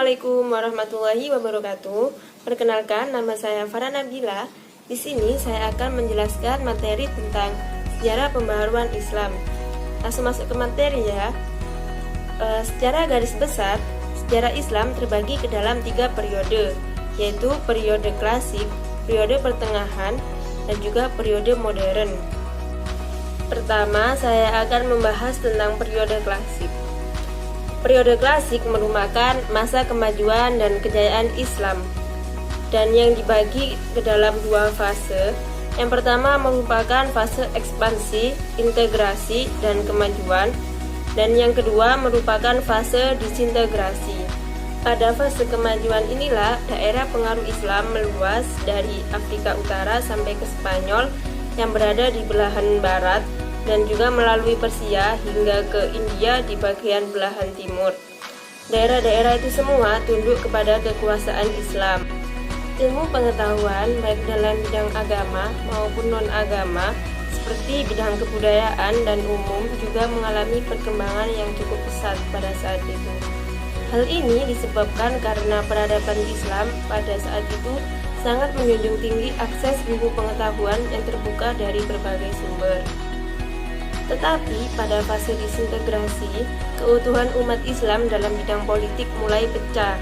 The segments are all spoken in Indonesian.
Assalamualaikum warahmatullahi wabarakatuh. Perkenalkan, nama saya Farah Nabila. Di sini saya akan menjelaskan materi tentang sejarah pembaharuan Islam. Langsung masuk ke materi ya. Secara garis besar, sejarah Islam terbagi ke dalam 3 periode, yaitu periode klasik, periode pertengahan, dan juga periode modern. Pertama, saya akan membahas tentang periode klasik. Periode klasik merupakan masa kemajuan dan kejayaan Islam, dan yang dibagi ke dalam 2 fase. Yang pertama merupakan fase ekspansi, integrasi, dan kemajuan, dan yang kedua merupakan fase disintegrasi. Pada fase kemajuan inilah daerah pengaruh Islam meluas dari Afrika Utara sampai ke Spanyol yang berada di belahan barat, dan juga melalui Persia hingga ke India di bagian belahan timur. Daerah-daerah itu semua tunduk kepada kekuasaan Islam. Ilmu pengetahuan baik dalam bidang agama maupun non-agama seperti bidang kebudayaan dan umum juga mengalami perkembangan yang cukup pesat pada saat itu. Hal ini disebabkan karena peradaban Islam pada saat itu sangat menjunjung tinggi akses ilmu pengetahuan yang terbuka dari berbagai sumber. Tetapi pada fase disintegrasi, keutuhan umat Islam dalam bidang politik mulai pecah.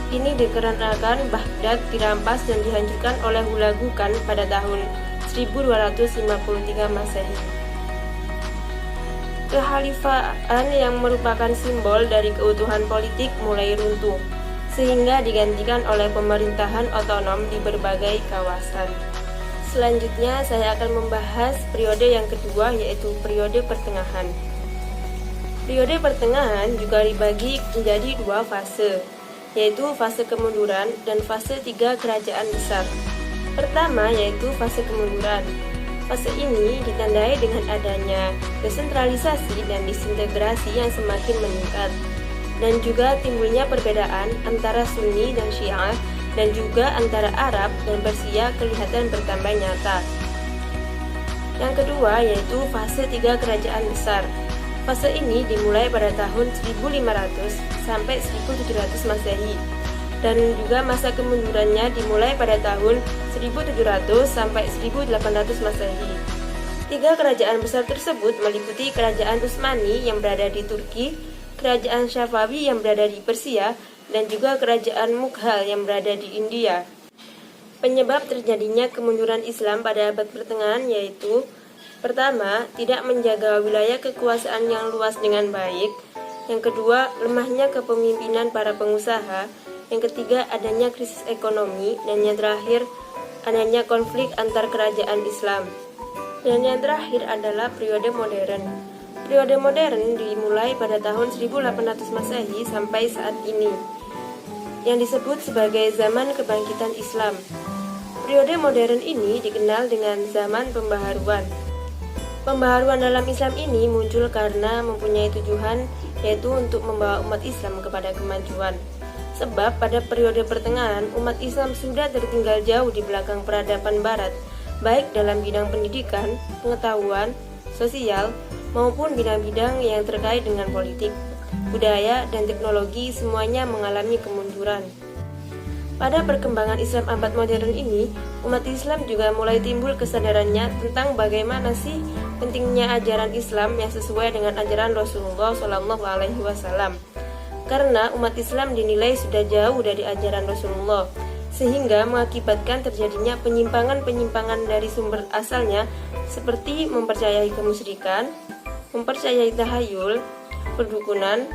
Ini dikarenakan Baghdad dirampas dan dihancurkan oleh Hulagu Khan pada tahun 1253 Masehi. Kekhalifahan yang merupakan simbol dari keutuhan politik mulai runtuh, sehingga digantikan oleh pemerintahan otonom di berbagai kawasan. Selanjutnya saya akan membahas periode yang kedua, yaitu periode pertengahan. Periode pertengahan juga dibagi menjadi 2 fase, yaitu fase kemunduran dan fase 3 kerajaan besar. Pertama yaitu fase kemunduran. Fase ini ditandai dengan adanya desentralisasi dan disintegrasi yang semakin meningkat, dan juga timbulnya perbedaan antara Sunni dan Syiah, dan juga antara Arab dan Persia kelihatan bertambah nyata. Yang kedua yaitu fase 3 kerajaan besar. Fase ini dimulai pada tahun 1500 sampai 1700 Masehi, dan juga masa kemundurannya dimulai pada tahun 1700 sampai 1800 Masehi. 3 kerajaan besar tersebut meliputi kerajaan Utsmani yang berada di Turki, kerajaan Syafawi yang berada di Persia, dan juga kerajaan Mughal yang berada di India. Penyebab terjadinya kemunduran Islam pada abad pertengahan yaitu: pertama, tidak menjaga wilayah kekuasaan yang luas dengan baik. Yang kedua, lemahnya kepemimpinan para pengusaha. Yang ketiga, adanya krisis ekonomi. Dan yang terakhir, adanya konflik antar kerajaan Islam. Dan yang terakhir adalah periode modern. Periode modern dimulai pada tahun 1800 Masehi sampai saat ini, yang disebut sebagai zaman kebangkitan Islam. Periode modern ini dikenal dengan zaman pembaharuan. Pembaharuan dalam Islam ini muncul karena mempunyai tujuan, yaitu untuk membawa umat Islam kepada kemajuan. Sebab pada periode pertengahan, umat Islam sudah tertinggal jauh di belakang peradaban barat, baik dalam bidang pendidikan, pengetahuan, sosial, maupun bidang-bidang yang terkait dengan politik, budaya, dan teknologi, semuanya mengalami kemunduran. Pada perkembangan Islam abad modern ini, umat Islam juga mulai timbul kesadarannya tentang bagaimana sih pentingnya ajaran Islam yang sesuai dengan ajaran Rasulullah SAW. Karena umat Islam dinilai sudah jauh dari ajaran Rasulullah, sehingga mengakibatkan terjadinya penyimpangan-penyimpangan dari sumber asalnya, seperti mempercayai kemusyrikan, mempercayai tahayul, perdukunan,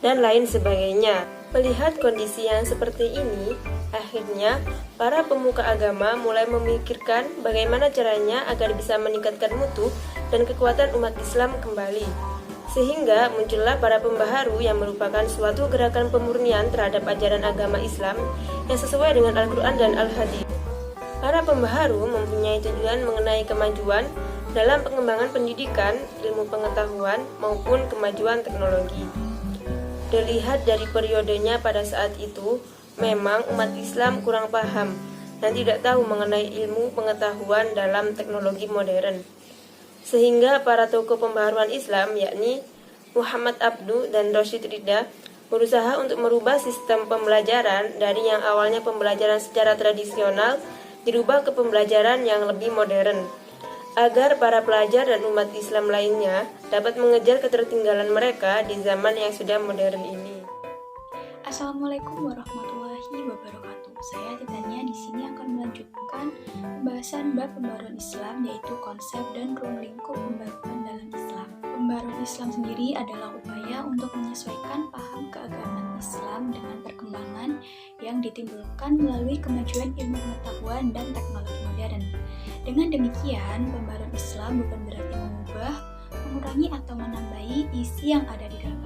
dan lain sebagainya. Melihat kondisi yang seperti ini, akhirnya para pemuka agama mulai memikirkan bagaimana caranya agar bisa meningkatkan mutu dan kekuatan umat Islam kembali. Sehingga muncullah para pembaharu yang merupakan suatu gerakan pemurnian terhadap ajaran agama Islam yang sesuai dengan Al-Quran dan Al-Hadits. Para pembaharu mempunyai tujuan mengenai kemajuan dalam pengembangan pendidikan, ilmu pengetahuan, maupun kemajuan teknologi. Dilihat dari periodenya pada saat itu, memang umat Islam kurang paham dan tidak tahu mengenai ilmu pengetahuan dalam teknologi modern. Sehingga para tokoh pembaharuan Islam, yakni Muhammad Abduh dan Rashid Ridha, berusaha untuk merubah sistem pembelajaran dari yang awalnya pembelajaran secara tradisional dirubah ke pembelajaran yang lebih modern, agar para pelajar dan umat Islam lainnya dapat mengejar ketertinggalan mereka di zaman yang sudah modern ini. Assalamualaikum warahmatullahi wabarakatuh. Saya Titania di sini akan melanjutkan pembahasan bab pembaruan Islam, yaitu konsep dan ruang lingkup pembaruan dalam Islam. Pembaruan Islam sendiri adalah upaya untuk menyesuaikan paham keagamaan Islam dengan perkembangan yang ditimbulkan melalui kemajuan ilmu pengetahuan dan teknologi modern. Dengan demikian, pembaruan Islam bukan berarti mengubah, mengurangi atau menambahi isi yang ada di dalam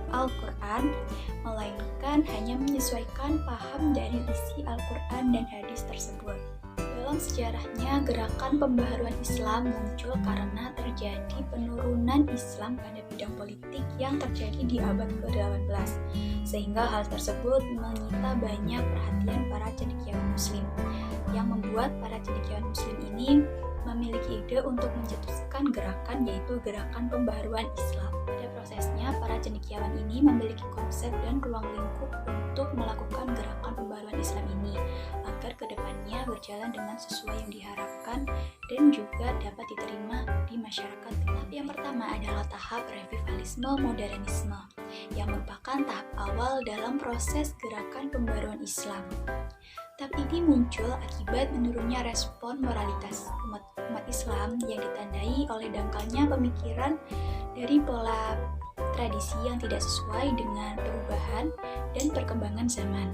Al-Quran, melainkan hanya menyesuaikan paham dari isi Al-Quran dan hadis tersebut. Dalam sejarahnya, gerakan pembaharuan Islam muncul karena terjadi penurunan Islam pada bidang politik yang terjadi di abad ke-18, sehingga hal tersebut menyita banyak perhatian para cendekiawan Muslim, yang membuat para cendekiawan Muslim ini memiliki ide untuk mencetuskan gerakan, yaitu gerakan pembaharuan Islam. Pada prosesnya, para cendekiawan ini memiliki konsep dan ruang lingkup untuk melakukan gerakan pembaharuan Islam ini, agar kedepannya berjalan dengan sesuai yang diharapkan dan juga dapat diterima di masyarakat. Tahap yang pertama adalah tahap revivalisme modernisme, yang merupakan tahap awal dalam proses gerakan pembaharuan Islam. Tahap ini muncul akibat menurunnya respon moralitas umat Islam yang ditandai oleh dangkalnya pemikiran dari pola tradisi yang tidak sesuai dengan perubahan dan perkembangan zaman.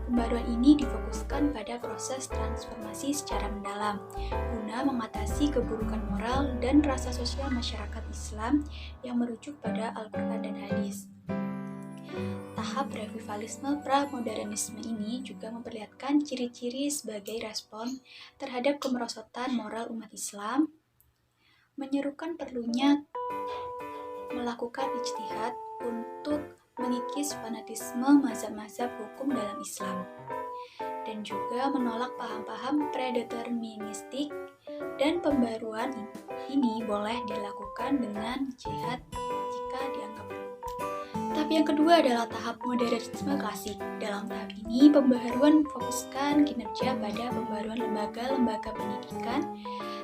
Pembaruan ini difokuskan pada proses transformasi secara mendalam guna mengatasi keburukan moral dan rasa sosial masyarakat Islam yang merujuk pada Al-Quran dan hadis. Tahap revivalisme pra-modernisme ini juga memperlihatkan ciri-ciri sebagai respon terhadap kemerosotan moral umat Islam, menyerukan perlunya melakukan ijtihad untuk mengikis fanatisme mazhab-mazhab hukum dalam Islam, dan juga menolak paham-paham predeterministik, dan pembaruan ini boleh dilakukan dengan jihad jika dianggap perlu. Tahap yang kedua adalah tahap modernisme klasik. Dalam tahap ini, pembaharuan memfokuskan kinerja pada pembaruan lembaga-lembaga pendidikan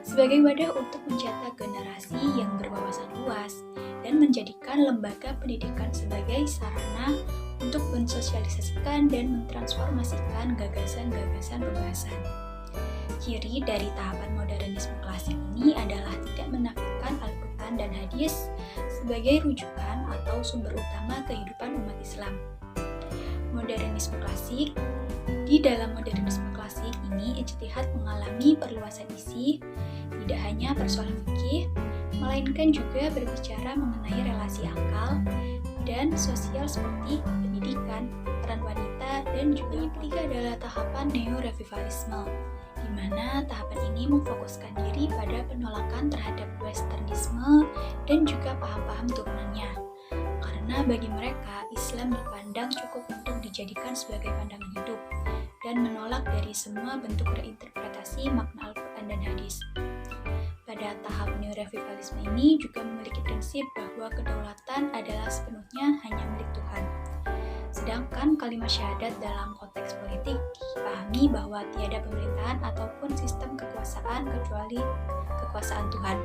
sebagai wadah untuk mencetak generasi yang berwawasan luas dan menjadikan lembaga pendidikan sebagai sarana untuk mensosialisasikan dan mentransformasikan gagasan-gagasan pembahasan. Ciri dari tahapan modernisme klasik ini adalah tidak menafikan Al-Quran dan hadis sebagai rujukan atau sumber utama kehidupan umat Islam. Di dalam modernisme klasik ini, ijtihad mengalami perluasan isi, tidak hanya persoalan fikih, melainkan juga berbicara mengenai relasi akal dan sosial seperti pendidikan, peran wanita, dan juga yang ketiga adalah tahapan neo-revivalisme, di mana tahapan ini memfokuskan diri pada penolakan terhadap westernisme dan juga paham-paham turunannya. Karena bagi mereka, Islam dipandang cukup untuk dijadikan sebagai pandangan hidup dan menolak dari semua bentuk reinterpretasi makna Al-Quran dan hadis. Pada tahap neo-revivalisme ini juga memiliki prinsip bahwa kedaulatan adalah sepenuhnya hanya milik Tuhan. Sedangkan kalimat syahadat dalam konteks politik dipahami bahwa tiada pemerintahan ataupun sistem kekuasaan kecuali kekuasaan Tuhan.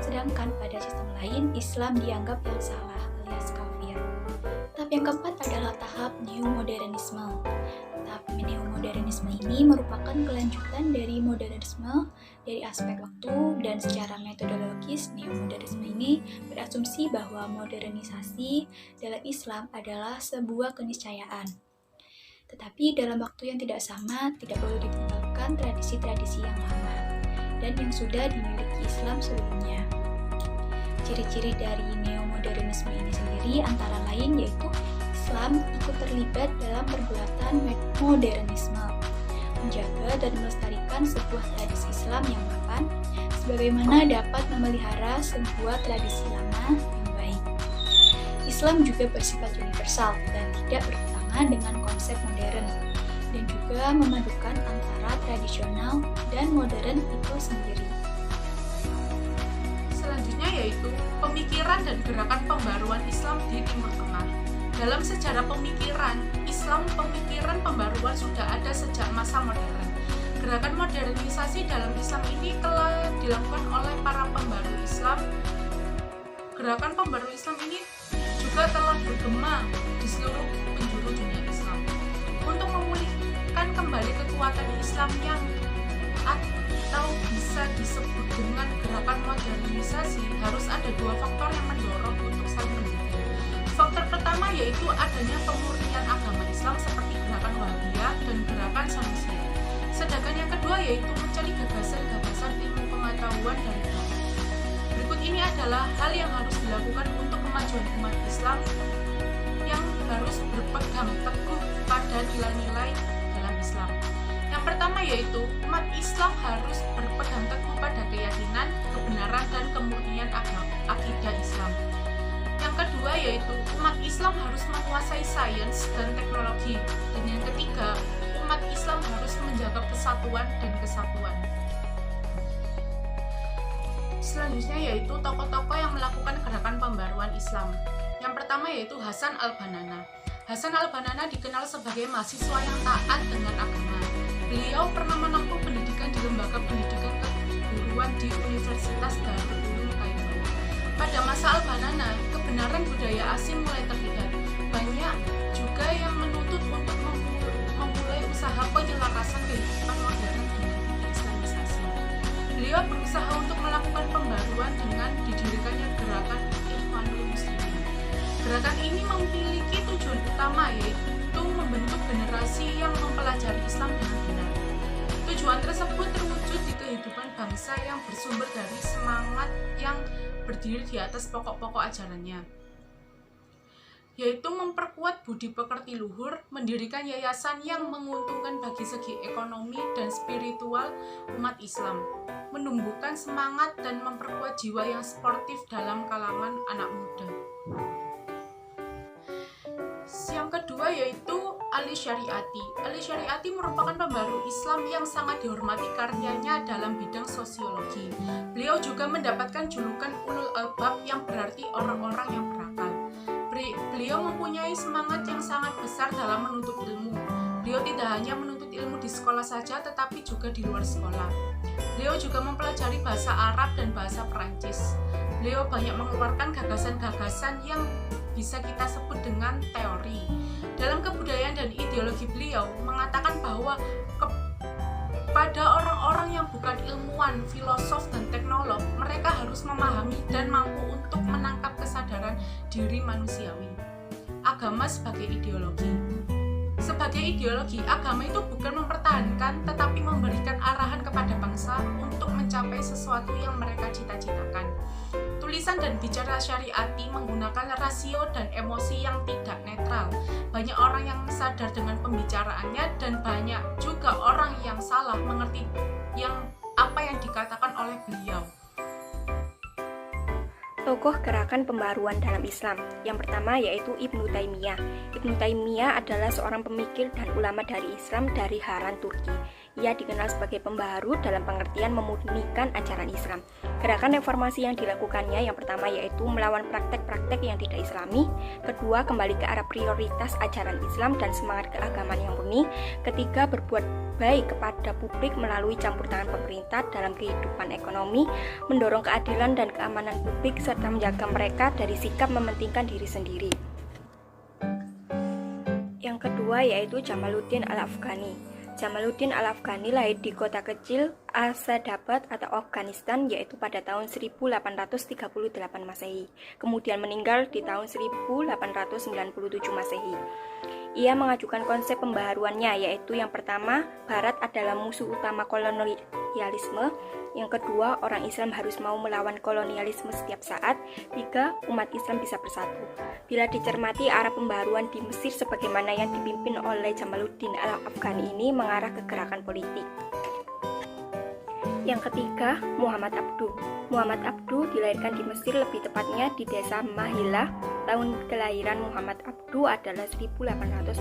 Sedangkan pada sistem lain, Islam dianggap yang salah alias kafir. Tahap yang keempat adalah tahap neo-modernisme. Tahap neo-modernisme ini merupakan kelanjutan dari modernisme dari aspek waktu, dan secara metodologis neo-modernisme ini berasumsi bahwa modernisasi dalam Islam adalah sebuah keniscayaan. Tetapi dalam waktu yang tidak sama, tidak perlu ditinggalkan tradisi-tradisi yang lama dan yang sudah dimiliki Islam sebelumnya. Ciri-ciri dari neo-modernisme ini sendiri antara lain yaitu Islam ikut terlibat dalam pergulatan modernisme, menjaga dan melestarikan sebuah tradisi Islam yang mapan, sebagaimana dapat memelihara sebuah tradisi lama yang baik. Islam juga bersifat universal dan tidak bertentangan dengan konsep modern, dan juga memadukan antara tradisional dan modern itu sendiri. Selanjutnya yaitu pemikiran dan gerakan pembaruan Islam di Timur Tengah. Dalam sejarah pemikiran pembaruan sudah ada sejak masa modern. Gerakan modernisasi dalam Islam ini telah dilakukan oleh para pembaru Islam. Gerakan pembaru Islam ini juga telah bergema di seluruh penjuru dunia Islam. Untuk memulihkan kembali kekuatan Islam yang atau bisa disebut dengan gerakan modernisasi, harus ada dua faktor yang mendorong untuk saling mendukung. Faktor pertama yaitu adanya pemurnian agama Islam seperti gerakan Wahabiyah dan gerakan Sanusi. Sedangkan yang kedua yaitu mencari gagasan-gagasan ilmu pengetahuan dari Barat. Berikut ini adalah hal yang harus dilakukan untuk kemajuan umat Islam yang harus berpegang teguh pada nilai-nilai dalam Islam. Yang pertama yaitu umat Islam harus berpegang teguh pada keyakinan, kebenaran, dan kemurnian akidah Islam. Yang kedua yaitu umat Islam harus menguasai sains dan teknologi. Dan yang ketiga, umat Islam harus menjaga persatuan dan kesatuan. Selanjutnya yaitu tokoh-tokoh yang melakukan gerakan pembaruan Islam. Yang pertama yaitu Hasan al-Banna. Hasan al-Banna dikenal sebagai mahasiswa yang taat dengan agama. Beliau pernah menempuh pendidikan di lembaga pendidikan keguruan di Universitas Darul Ulum Kairo. Pada masa al-Banna, kebenaran budaya asing mulai terlihat. Banyak juga yang menuntut untuk memulai usaha penyelarasan kehidupan modern dengan islamisasi. Beliau berusaha untuk melakukan pembaruan dengan didirikannya gerakan Ikhwanul Muslimin. Gerakan ini memiliki tujuan utama yaitu membentuk generasi yang mempelajari Islam dengan benar. Tujuan tersebut terwujud di kehidupan bangsa yang bersumber dari semangat yang berdiri di atas pokok-pokok ajarannya, yaitu memperkuat budi pekerti luhur, mendirikan yayasan yang menguntungkan bagi segi ekonomi dan spiritual umat Islam, menumbuhkan semangat dan memperkuat jiwa yang sportif dalam kalangan anak muda. Yang kedua yaitu Ali Syariati. Ali Syariati merupakan pembaru Islam yang sangat dihormati karyanya dalam bidang sosiologi. Beliau juga mendapatkan julukan Ulul Albab yang berarti orang-orang yang berakal. Beliau mempunyai semangat yang sangat besar dalam menuntut ilmu. Beliau tidak hanya menuntut ilmu di sekolah saja, tetapi juga di luar sekolah. Beliau juga mempelajari bahasa Arab dan bahasa Perancis. Beliau banyak mengeluarkan gagasan-gagasan yang bisa kita sebut dengan teori. Dalam kebudayaan dan ideologi beliau mengatakan bahwa pada orang-orang yang bukan ilmuwan, filosof, dan teknolog, mereka harus memahami dan mampu untuk menangkap kesadaran diri manusiawi. Agama sebagai ideologi. Sebagai ideologi, agama itu bukan mempertahankan, tetapi memberikan arahan kepada bangsa untuk mencapai sesuatu yang mereka cita-citakan. Tulisan dan bicara Syariati menggunakan rasio dan emosi yang tidak netral. Banyak orang yang sadar dengan pembicaraannya dan banyak juga orang yang salah mengerti apa yang dikatakan oleh beliau. Tokoh gerakan pembaruan dalam Islam. Yang pertama yaitu Ibnu Taimiyah. Ibnu Taimiyah adalah seorang pemikir dan ulama dari Islam dari Haran, Turki. Ia dikenal sebagai pembaharu dalam pengertian memurnikan ajaran Islam. Gerakan reformasi yang dilakukannya yang pertama yaitu melawan praktek-praktek yang tidak Islami. Kedua, kembali ke arah prioritas ajaran Islam dan semangat keagamaan yang murni. Ketiga, berbuat baik kepada publik melalui campur tangan pemerintah dalam kehidupan ekonomi, mendorong keadilan dan keamanan publik serta menjaga mereka dari sikap mementingkan diri sendiri. Yang kedua yaitu Jamaluddin Al-Afghani. Jamaluddin Al-Afghani lahir di kota kecil Asadabad atau Afghanistan yaitu pada tahun 1838 Masehi. Kemudian meninggal di tahun 1897 Masehi. Ia mengajukan konsep pembaharuannya yaitu yang pertama, Barat adalah musuh utama kolonialisme. Yang kedua, orang Islam harus mau melawan kolonialisme setiap saat. Tiga, umat Islam bisa bersatu. Bila dicermati arah pembaharuan di Mesir sebagaimana yang dipimpin oleh Jamaluddin Al-Afghani ini mengarah ke gerakan politik. Yang ketiga, Muhammad Abduh. Muhammad Abduh dilahirkan di Mesir, lebih tepatnya di desa Mahila. Tahun kelahiran Muhammad Abduh adalah 1849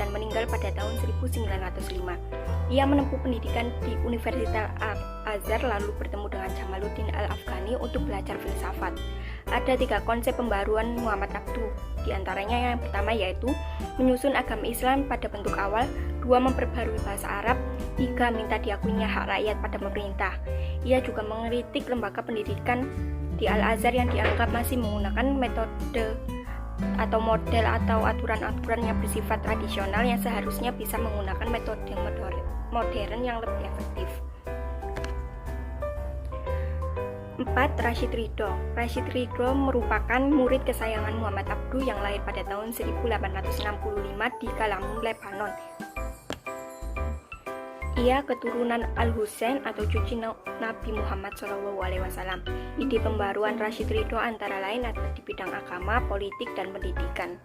dan meninggal pada tahun 1905. Ia menempuh pendidikan di Universitas Al-Azhar lalu bertemu dengan Jamaluddin Al-Afghani untuk belajar filsafat. Ada 3 konsep pembaruan Muhammad Abduh. Di antaranya yang pertama yaitu menyusun agama Islam pada bentuk awal, 2 memperbarui bahasa Arab, 3 minta diakuinya hak rakyat pada pemerintah. Ia juga mengkritik lembaga pendidikan di Al-Azhar yang dianggap masih menggunakan metode atau model atau aturan-aturan yang bersifat tradisional yang seharusnya bisa menggunakan metode modern yang lebih efektif. 4. Rashid Ridho. Rashid Ridho merupakan murid kesayangan Muhammad Abduh yang lahir pada tahun 1865 di Kalamun, Lebanon. Ia keturunan Al-Husain atau cucu Nabi Muhammad SAW. Ide pembaruan Rashid Ridho antara lain ada di bidang agama, politik, dan pendidikan.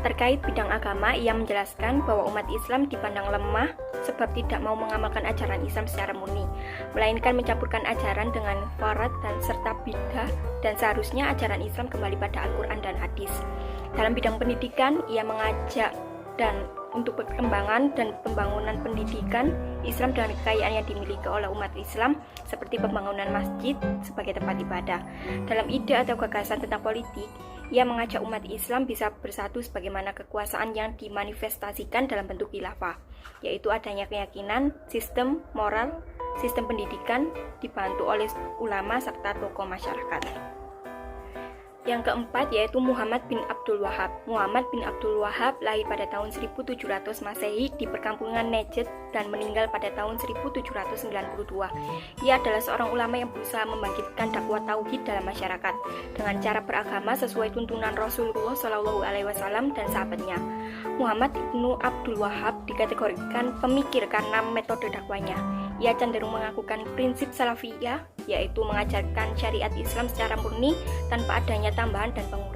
Terkait bidang agama, ia menjelaskan bahwa umat Islam dipandang lemah sebab tidak mau mengamalkan ajaran Islam secara murni, melainkan mencampurkan ajaran dengan farad dan serta bidah, dan seharusnya ajaran Islam kembali pada Al-Quran dan hadis. Dalam bidang pendidikan, ia mengajak dan untuk perkembangan dan pembangunan pendidikan Islam dan kekayaan yang dimiliki oleh umat Islam seperti pembangunan masjid sebagai tempat ibadah. Dalam ide atau gagasan tentang politik, ia mengajak umat Islam bisa bersatu sebagaimana kekuasaan yang dimanifestasikan dalam bentuk khilafah, yaitu adanya keyakinan, sistem moral, sistem pendidikan dibantu oleh ulama serta tokoh masyarakat. Yang keempat yaitu Muhammad bin Abdul Wahab. Muhammad bin Abdul Wahab lahir pada tahun 1700 Masehi di perkampungan Najd dan meninggal pada tahun 1792. Ia adalah seorang ulama yang berusaha membangkitkan dakwah tauhid dalam masyarakat dengan cara beragama sesuai tuntunan Rasulullah SAW dan sahabatnya. Muhammad ibnu Abdul Wahab dikategorikan pemikir karena metode dakwahnya. Ia cenderung mengakukan prinsip salafiyah, yaitu mengajarkan syariat Islam secara murni tanpa adanya tambahan dan pengurangan.